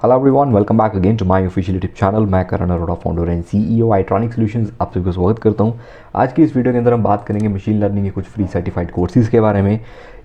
Hello everyone, welcome back again to my official YouTube channel. मैं Karan Arora, founder and CEO Itronic solutions, आप सभी को स्वागत करता हूं। आज की इस वीडियो के अंदर हम बात करेंगे मशीन लर्निंग के कुछ फ्री सर्टिफाइड कोर्सेज के बारे में।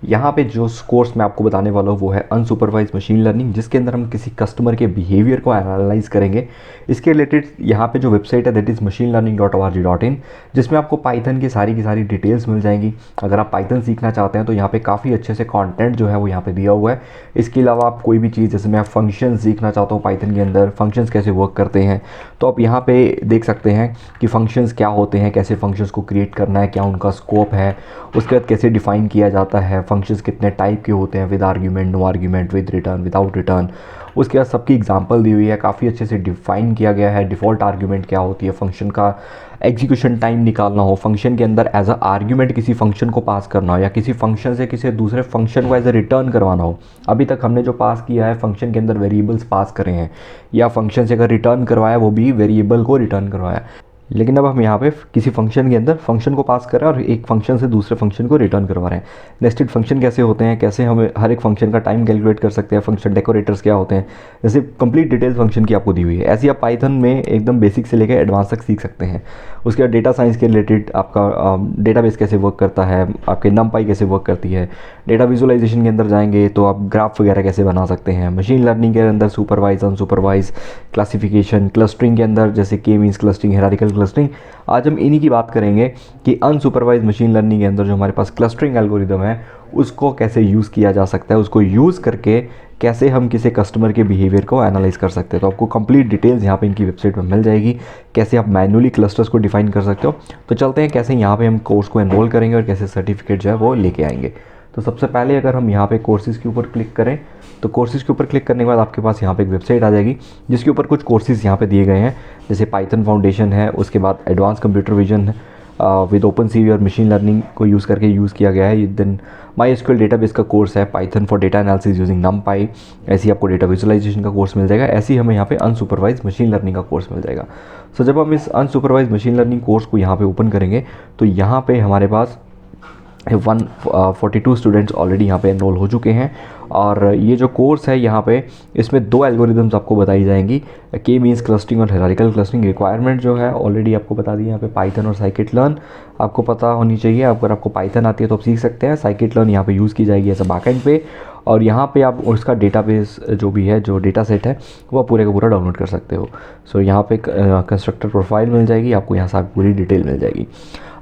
यहाँ पे जो कोर्स मैं आपको बताने वाला हूँ वो है अनसुपरवाइज मशीन लर्निंग, जिसके अंदर हम किसी कस्टमर के बिहेवियर को एनालाइज करेंगे। इसके रिलेटेड यहाँ पे जो वेबसाइट है दैट इज़ machinelearning.org.in, जिसमें आपको पाइथन की सारी डिटेल्स मिल जाएंगी। अगर आप पाइथन सीखना चाहते हैं तो यहाँ पे काफ़ी अच्छे से कंटेंट जो है वो यहाँ पे दिया हुआ है। इसके अलावा आप कोई भी चीज़, जैसे मैं फंक्शन सीखना चाहता हूँ पाइथन के अंदर, फंक्शंस कैसे वर्क करते हैं, तो आप यहाँ पे देख सकते हैं कि फंक्शंस क्या होते हैं, कैसे फंक्शंस को क्रिएट करना है, क्या उनका स्कोप है, उसके बाद कैसे डिफाइन किया जाता है, फंक्शंस कितने टाइप के होते हैं, with argument, no argument, with return, without return. उसके बाद सबकी एग्जांपल दी हुई है, काफ़ी अच्छे से डिफाइन किया गया है। डिफ़ॉल्ट आर्ग्यूमेंट क्या होती है, फंक्शन का एग्जीक्यूशन टाइम निकालना हो, फंक्शन के अंदर एज अ आर्ग्यूमेंट किसी फंक्शन को पास करना हो, या किसी फंक्शन से किसी दूसरे फंक्शन को एज अ रिटर्न करवाना हो। अभी तक हमने जो पास किया है फंक्शन के अंदर वेरिएबल्स पास करे हैं, या फंक्शन से अगर रिटर्न करवाया वो भी वेरिएबल को रिटर्न करवाया। लेकिन अब हम यहाँ पे किसी फंक्शन के अंदर फंक्शन को पास कर रहे हैं और एक फंक्शन से दूसरे फंक्शन को रिटर्न करवा रहे हैं। नेस्टेड फंक्शन कैसे होते हैं, कैसे हम हर एक फंक्शन का टाइम कैलकुलेट कर सकते हैं, फंक्शन डेकोरेटर्स क्या होते हैं, जैसे कंप्लीट डिटेल्स फंक्शन की आपको दी हुई है। ऐसे ही आप पाइथन में एकदम बेसिक से लेकर एडवांस तक सीख सकते हैं। उसके बाद डेटा साइंस के रिलेटेड आपका डेटाबेस कैसे वर्क करता है, आपके नमपाई कैसे वर्क करती है। डेटा विजुअलाइजेशन के अंदर जाएंगे तो आप ग्राफ वगैरह कैसे बना सकते हैं। मशीन लर्निंग के अंदर सुपरवाइज, अनसुपरवाइज, क्लासिफिकेशन, क्लस्टरिंग के अंदर जैसे के मीन्स क्लस्टरिंग, हायरार्किकल क्लस्टरिंग। आज हम इन्हीं की बात करेंगे कि अनसुपरवाइज मशीन लर्निंग के अंदर जो हमारे पास क्लस्टरिंग एल्गोरिदम है उसको कैसे यूज़ किया जा सकता है, उसको यूज़ करके कैसे हम किसी कस्टमर के बिहेवियर को एनालाइज कर सकते हैं। तो आपको कंप्लीट डिटेल्स यहाँ पे इनकी वेबसाइट पर मिल जाएगी, कैसे आप मैन्युअली क्लस्टर्स को डिफाइन कर सकते हो। तो चलते हैं कैसे यहाँ पे हम कोर्स को एनरोल करेंगे और कैसे सर्टिफिकेट जो है वो लेके आएंगे। तो सबसे पहले अगर हम यहाँ पे कोर्सेज़ के ऊपर क्लिक करें तो कोर्सेज़ के ऊपर क्लिक करने के बाद आपके पास यहाँ पे एक वेबसाइट आ जाएगी जिसके ऊपर कुछ कोर्सेज़ यहाँ पे दिए गए हैं, जैसे पाइथन फाउंडेशन है, उसके बाद एडवांस कंप्यूटर विजन है विद ओपन सीवी और मशीन लर्निंग को यूज़ करके यूज़ किया गया है। देन माई एसक्यूएल डेटाबेस का कोर्स है, Python for data analysis using नमपाई। ऐसे ही आपको डेटा विजुअलाइजेशन का कोर्स मिल जाएगा। ऐसे ही हमें यहाँ पे अनसुपरवाइज मशीन लर्निंग का कोर्स मिल जाएगा। सो जब हम इस अनसुपरवाइज मशीन लर्निंग कोर्स को यहाँ पे ओपन करेंगे तो यहाँ पे हमारे पास 142 स्टूडेंट्स ऑलरेडी यहाँ पे एनरोल हो चुके हैं। और ये जो कोर्स है यहाँ पे इसमें 2 एल्गोरिदम्स आपको बताई जाएंगी, के मीन्स क्लस्टरिंग और हायरार्किकल क्लस्टरिंग। रिक्वायरमेंट जो है ऑलरेडी आपको बता दी यहाँ पे, पाइथन और साइकिट लर्न आपको पता होनी चाहिए। अगर आपको पाइथन आती है तो आप सीख सकते हैं। साइकिट लर्न यहाँ पे यूज़ की जाएगी एज अ बैकएंड पे, और यहाँ पे आप उसका डेटाबेस जो भी है, जो डेटा सेट है वो पूरे का पूरा डाउनलोड कर सकते हो। सो यहाँ पे कंस्ट्रक्टर प्रोफाइल मिल जाएगी आपको, यहाँ से आपको पूरी डिटेल मिल जाएगी।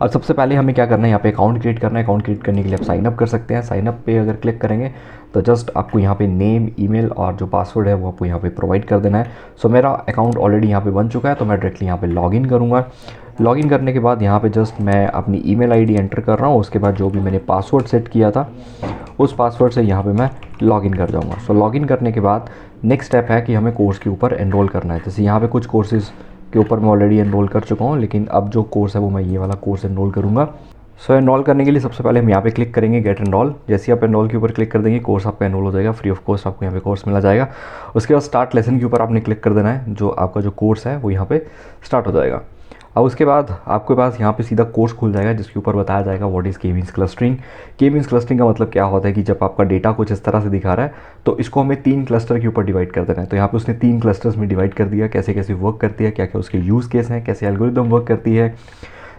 अब सबसे पहले हमें क्या करना है, यहाँ पे अकाउंट क्रिएट करना है। अकाउंट क्रिएट करने के लिए आप साइन अप कर सकते हैं। साइन अप पे अगर क्लिक करेंगे तो जस्ट आपको यहाँ पे नेम, ईमेल और जो पासवर्ड है वो आपको यहाँ पे प्रोवाइड कर देना है। सो मेरा अकाउंट ऑलरेडी यहाँ पे बन चुका है तो मैं डायरेक्टली यहाँ पे लॉगिन करूँगा। लॉगिन करने के बाद यहाँ पे जस्ट मैं अपनी ईमेल आईडी एंटर कर रहा हूँ। उसके बाद जो भी मैंने पासवर्ड सेट किया था उस पासवर्ड से यहाँ पे मैं लॉगिन कर जाऊँगा। सो लॉगिन करने के बाद नेक्स्ट स्टेप है कि हमें कोर्स के ऊपर एनरोल करना है। जैसे यहाँ पे कुछ कोर्सेज़ के ऊपर मैं ऑलरेडी एनरोल कर चुका हूँ, लेकिन अब जो कोर्स है वो मैं ये वाला कोर्स एनरोल करूँगा। सो एनरोल करने के लिए सबसे पहले हम यहाँ पे क्लिक करेंगे गेट एनरोल। जैसे ही आप एनरोल के ऊपर क्लिक कर देंगे कोर्स आपका एनरोल हो जाएगा, फ्री ऑफ कॉस्ट आपको यहाँ पे कोर्स मिला जाएगा। उसके बाद स्टार्ट लेसन के ऊपर आपने क्लिक कर देना है, जो आपका जो कोर्स है वो यहाँ पे स्टार्ट हो जाएगा। अब उसके बाद आपके पास यहाँ पे सीधा कोर्स खुल जाएगा जिसके ऊपर बताया जाएगा व्हाट इज़ के मीन्स क्लस्टरिंग। के मीन्स क्लस्टरिंग का मतलब क्या होता है कि जब आपका डेटा कुछ इस तरह से दिखा रहा है तो इसको हमें 3 क्लस्टर के ऊपर डिवाइड कर देना है। तो यहाँ पे उसने 3 क्लस्टर्स में डिवाइड कर दिया, कैसे कैसे वर्क करती है, क्या क्या उसके यूज़ केस हैं, कैसे एल्गोरिदम वर्क करती है।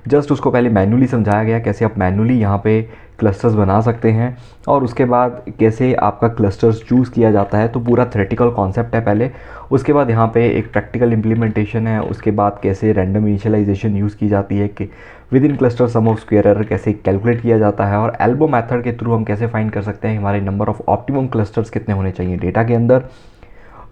जस्ट उसको पहले मैन्युअली समझाया गया कैसे आप मैन्युअली यहाँ पे क्लस्टर्स बना सकते हैं, और उसके बाद कैसे आपका क्लस्टर्स चूज़ किया जाता है। तो पूरा थ्योरेटिकल कॉन्सेप्ट है पहले, उसके बाद यहाँ पे एक प्रैक्टिकल इम्प्लीमेंटेशन है, उसके बाद कैसे रैंडम इनिशियलाइजेशन यूज़ की जाती है, कि within cluster sum of square error कैसे कैलकुलेट किया जाता है, और एल्बो मेथड के थ्रू हम कैसे फाइंड कर सकते हैं हमारे नंबर ऑफ ऑप्टिमम क्लस्टर्स कितने होने चाहिए डेटा के अंदर।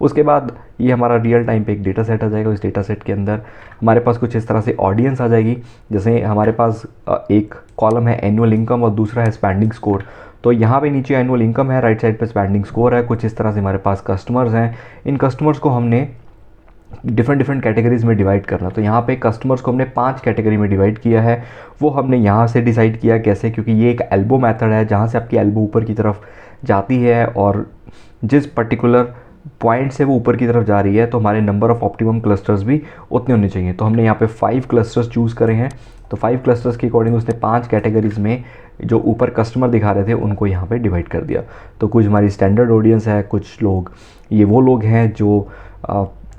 उसके बाद ये हमारा रियल टाइम पे एक डेटा सेट आ जाएगा। उस डेटा सेट के अंदर हमारे पास कुछ इस तरह से ऑडियंस आ जाएगी। जैसे हमारे पास एक कॉलम है एनुअल इनकम और दूसरा है स्पेंडिंग स्कोर। तो यहाँ पे नीचे एनुअल इनकम है, राइट साइड पे स्पेंडिंग स्कोर है। कुछ इस तरह से हमारे पास कस्टमर्स हैं। इन कस्टमर्स को हमने डिफरेंट कैटेगरीज में डिवाइड करना। तो यहाँ पे कस्टमर्स को हमने 5 कैटेगरी में डिवाइड किया है। वो हमने यहाँ से डिसाइड किया कैसे, क्योंकि ये एक एल्बो मेथड है जहाँ से आपकी एल्बो ऊपर की तरफ जाती है, और जिस पर्टिकुलर पॉइंट्स है वो ऊपर की तरफ जा रही है, तो हमारे नंबर ऑफ ऑप्टिमम क्लस्टर्स भी उतने होने चाहिए। तो हमने यहाँ पे 5 क्लस्टर्स चूज़ करे हैं। तो 5 क्लस्टर्स के अकॉर्डिंग उसने 5 कैटेगरीज़ में जो ऊपर कस्टमर दिखा रहे थे उनको यहाँ पे डिवाइड कर दिया। तो कुछ हमारी स्टैंडर्ड ऑडियंस है, कुछ लोग ये वो लोग हैं जो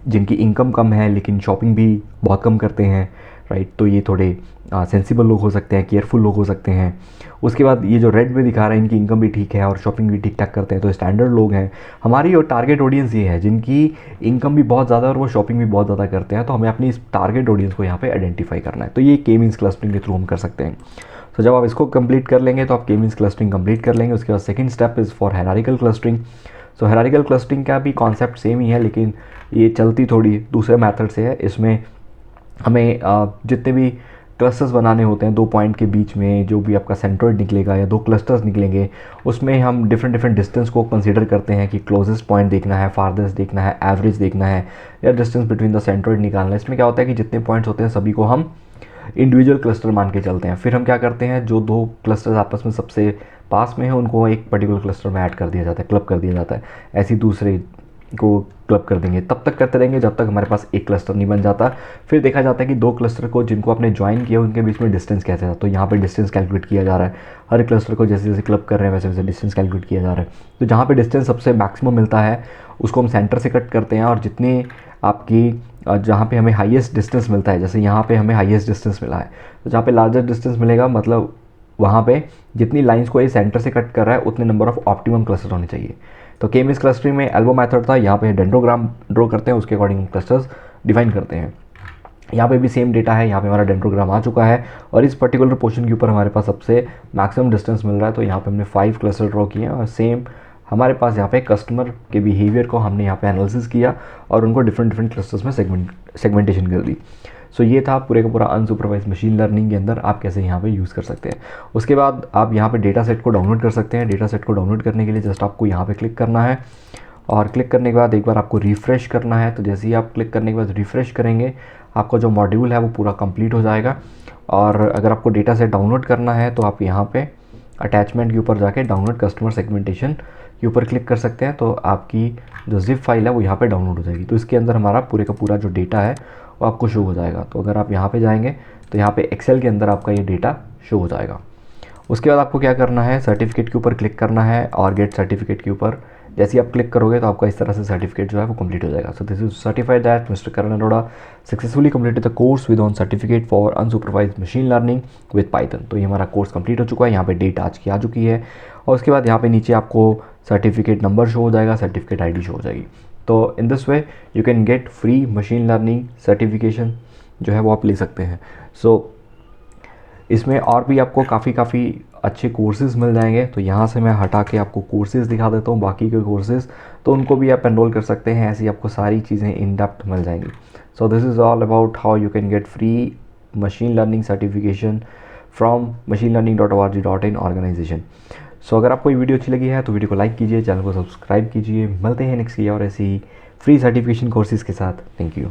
जिनकी इनकम कम है लेकिन शॉपिंग भी बहुत कम करते हैं, राइट। तो ये थोड़े सेंसिबल लोग हो सकते हैं, केयरफुल लोग हो सकते हैं। उसके बाद ये जो रेड में दिखा रहा है इनकी इनकम भी ठीक है और शॉपिंग भी ठीक ठाक करते हैं, तो स्टैंडर्ड लोग हैं। हमारी और टारगेट ऑडियंस ये है जिनकी इनकम भी बहुत ज़्यादा है और वो शॉपिंग भी बहुत ज़्यादा करते हैं। तो हमें अपनी इस टारगेट ऑडियंस को यहाँ पे आइडेंटिफाई करना है। तो ये के मीन्स क्लस्टरिंग के थ्रू हम कर सकते हैं। तो जब आप इसको कंप्लीट कर लेंगे तो आप के मीन्स क्लस्टरिंग कंप्लीट कर लेंगे। उसके बाद second step is for hierarchical clustering. So hierarchical clustering का भी कॉन्सेप्ट सेम ही है, लेकिन ये चलती थोड़ी दूसरे मेथड से है। इसमें हमें जितने भी क्लस्टर्स बनाने होते हैं 2 पॉइंट के बीच में, जो भी आपका सेंट्रोइड निकलेगा या 2 क्लस्टर्स निकलेंगे, उसमें हम डिफरेंट डिस्टेंस को कंसीडर करते हैं कि क्लोजेस्ट पॉइंट देखना है, फारदेस्ट देखना है, एवरेज देखना है, या डिस्टेंस बिटवीन द सेंट्रोइड निकालना है। इसमें क्या होता है कि जितने पॉइंट्स होते हैं सभी को हम इंडिविजुअल क्लस्टर मान के चलते हैं। फिर हम क्या करते हैं, जो 2 क्लस्टर्स आपस में सबसे पास में हैं उनको एक पर्टिकुलर क्लस्टर में ऐड कर दिया जाता है, क्लब कर दिया जाता है। ऐसे दूसरे को क्लब कर देंगे, तब तक करते रहेंगे जब तक हमारे पास एक क्लस्टर नहीं बन जाता। फिर देखा जाता है कि 2 क्लस्टर को जिनको आपने ज्वाइन किया उनके बीच में डिस्टेंस कैसे है। तो यहाँ पे डिस्टेंस कैलकुलेट किया जा रहा है। हर क्लस्टर को जैसे जैसे क्लब कर रहे हैं वैसे वैसे डिस्टेंस कैलकुलेट किया जा रहा है। तो जहाँ पे डिस्टेंस सबसे मैक्सिमम मिलता है उसको हम सेंटर से कट करते हैं, और जितने आपकी जहाँ पे हमें हाईएस्ट डिस्टेंस मिलता है, जैसे यहाँ पे हमें हाईएस्ट डिस्टेंस मिला है, तो जहाँ पे लार्जेस्ट डिस्टेंस मिलेगा मतलब वहाँ पे जितनी लाइंस को ये सेंटर से कट कर रहा है उतने नंबर ऑफ ऑप्टिमम क्लस्टर होने चाहिए। तो के मीन्स क्लस्टरिंग में एल्बो मेथड था, यहाँ पे डेंड्रोग्राम ड्रॉ करते हैं, उसके अकॉर्डिंग क्लस्टर्स डिफाइन करते हैं। यहाँ पे भी सेम डेटा है, यहाँ पे हमारा डेंड्रोग्राम आ चुका है और इस पर्टिकुलर पोर्शन के ऊपर हमारे पास सबसे मैक्सिमम डिस्टेंस मिल रहा है। तो यहाँ पे हमने 5 क्लस्टर ड्रॉ किए हैं और सेम हमारे पास यहाँ पे कस्टमर के बिहेवियर को हमने यहाँ पे एनालिसिस किया और उनको डिफरेंट क्लस्टर्स में सेगमेंटेशन कर दी। सो ये था पूरे का पूरा अनसुपरवाइज मशीन लर्निंग के अंदर आप कैसे यहाँ पे यूज़ कर सकते हैं। उसके बाद आप यहाँ पे डेटा सेट को डाउनलोड कर सकते हैं। डेटा सेट को डाउनलोड करने के लिए जस्ट आपको यहाँ पे क्लिक करना है और क्लिक करने के बाद एक बार आपको रिफ़्रेश करना है। तो जैसे ही आप क्लिक करने के बाद रिफ़्रेश करेंगे आपका जो मॉड्यूल है वो पूरा कंप्लीट हो जाएगा। और अगर आपको डेटा सेट डाउनलोड करना है तो आप यहाँ पे अटैचमेंट के ऊपर जाके डाउनलोड कस्टमर सेगमेंटेशन के ऊपर क्लिक कर सकते हैं। तो आपकी जो जिप फाइल है वो यहाँ पे डाउनलोड हो जाएगी। तो इसके अंदर हमारा पूरे का पूरा जो डेटा है वो आपको शो हो जाएगा। तो अगर आप यहाँ पे जाएंगे तो यहाँ पे एक्सेल के अंदर आपका ये डेटा शो हो जाएगा। उसके बाद आपको क्या करना है, सर्टिफिकेट के ऊपर क्लिक करना है और गेट सर्टिफिकेट के ऊपर जैसे ही आप क्लिक करोगे तो आपका इस तरह से सर्टिफिकेट जो है वो कंप्लीट हो जाएगा। So this is certified that mister Karan Arora successfully completed the course with on certificate for unsupervised machine learning with Python. तो ये हमारा कोर्स कंप्लीट हो चुका है। यहाँ पे डेट आज की आ चुकी है और उसके बाद यहाँ पे नीचे आपको सर्टिफिकेट नंबर शो हो जाएगा, सर्टिफिकेट आईडी शो हो जाएगी। तो in this way you can get free machine learning certification जो है वो आप ले सकते हैं। सो इसमें और भी आपको काफ़ी अच्छे कोर्सेज़ मिल जाएंगे। तो यहाँ से मैं हटा के आपको कोर्सेज़ दिखा देता हूँ, बाकी के कोर्सेज़ तो उनको भी आप एनरोल कर सकते हैं। ऐसी आपको सारी चीज़ें इन डेप्थ मिल जाएंगी। So this is all about how you can get free machine learning certification from machineLearning.org.in organisation. So अगर आपको ये वीडियो अच्छी लगी है तो वीडियो को लाइक कीजिए, चैनल को सब्सक्राइब कीजिए। मिलते हैं नेक्स्ट ईयर और ऐसी ही फ्री सर्टिफिकेशन कोर्सेज़ के साथ। Thank you.